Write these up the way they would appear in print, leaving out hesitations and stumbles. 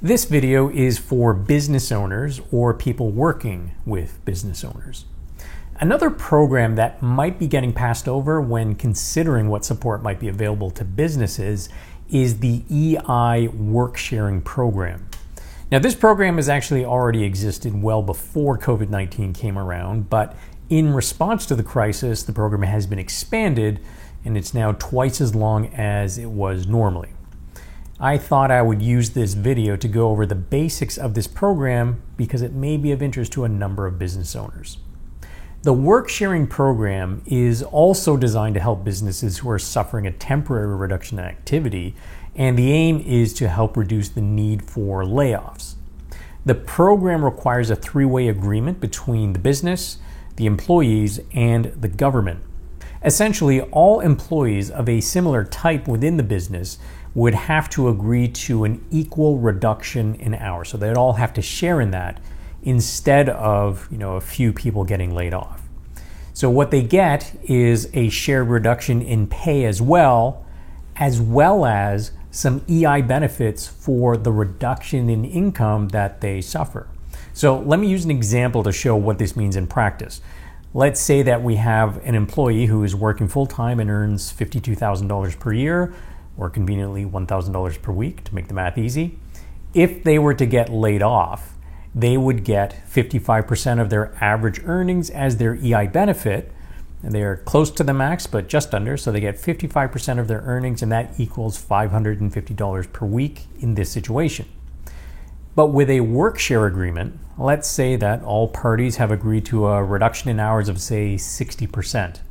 This video is for business owners or people working with business owners. Another program that might be getting passed over when considering what support might be available to businesses is the EI Work Sharing Program. Now, this program has actually already existed well before COVID-19 came around, but in response to the crisis, the program has been expanded and it's now twice as long as it was normally. I thought I would use this video to go over the basics of this program because it may be of interest to a number of business owners. The work sharing program is also designed to help businesses who are suffering a temporary reduction in activity, and the aim is to help reduce the need for layoffs. The program requires a three-way agreement between the business, the employees, and the government. Essentially, all employees of a similar type within the business would have to agree to an equal reduction in hours. So they'd all have to share in that instead of, a few people getting laid off. So what they get is a shared reduction in pay as well as some EI benefits for the reduction in income that they suffer. So let me use an example to show what this means in practice. Let's say that we have an employee who is working full-time and earns $52,000 per year, or conveniently $1,000 per week to make the math easy. If they were to get laid off, they would get 55% of their average earnings as their EI benefit. And they are close to the max, but just under, so they get 55% of their earnings, and that equals $550 per week in this situation. But with a work share agreement, let's say that all parties have agreed to a reduction in hours of, say, 60%.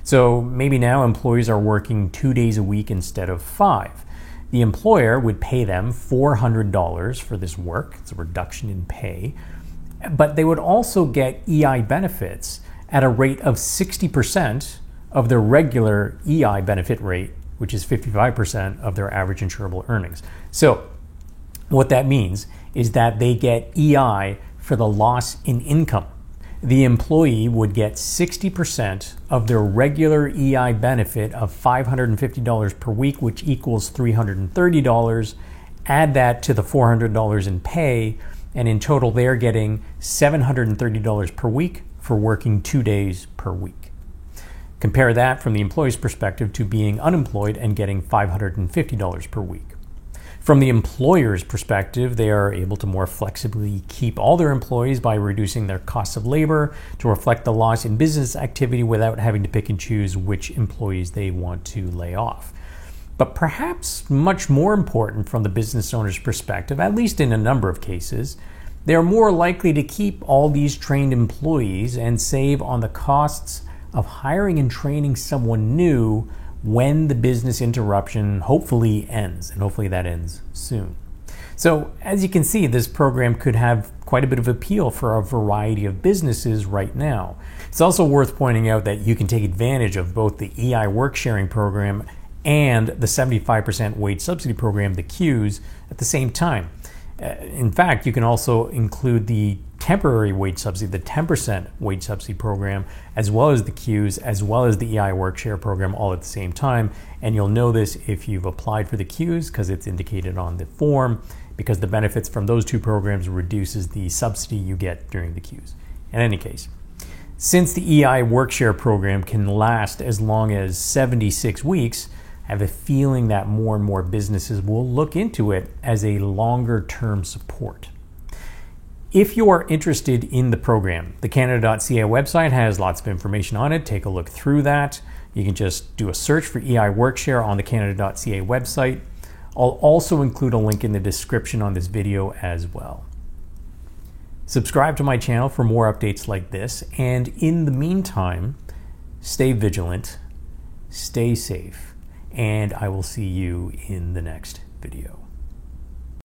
So maybe now employees are working 2 days a week instead of 5. The employer would pay them $400 for this work. It's a reduction in pay. But they would also get EI benefits at a rate of 60% of their regular EI benefit rate, which is 55% of their average insurable earnings. So what that means is that they get EI for the loss in income. The employee would get 60% of their regular EI benefit of $550 per week, which equals $330. Add that to the $400 in pay, and in total they're getting $730 per week for working 2 days per week. Compare that from the employee's perspective to being unemployed and getting $550 per week. From the employer's perspective, they are able to more flexibly keep all their employees by reducing their costs of labor to reflect the loss in business activity without having to pick and choose which employees they want to lay off. But perhaps much more important from the business owner's perspective, at least in a number of cases, they are more likely to keep all these trained employees and save on the costs of hiring and training someone new when the business interruption hopefully ends, and hopefully that ends soon. So as you can see, this program could have quite a bit of appeal for a variety of businesses right now. It's also worth pointing out that you can take advantage of both the EI Work Sharing Program and the 75% wage subsidy program, the CEWS, at the same time. In fact, you can also include the temporary wage subsidy, the 10% wage subsidy program, as well as the CEWS, as well as the EI Work Share program all at the same time. And you'll know this if you've applied for the CEWS because it's indicated on the form, because the benefits from those two programs reduces the subsidy you get during the CEWS. In any case, since the EI Work Share program can last as long as 76 weeks, I have a feeling that more and more businesses will look into it as a longer-term support. If you are interested in the program, the Canada.ca website has lots of information on it. Take a look through that. You can just do a search for EI Workshare on the Canada.ca website. I'll also include a link in the description on this video as well. Subscribe to my channel for more updates like this, and in the meantime, stay vigilant, stay safe, and I will see you in the next video.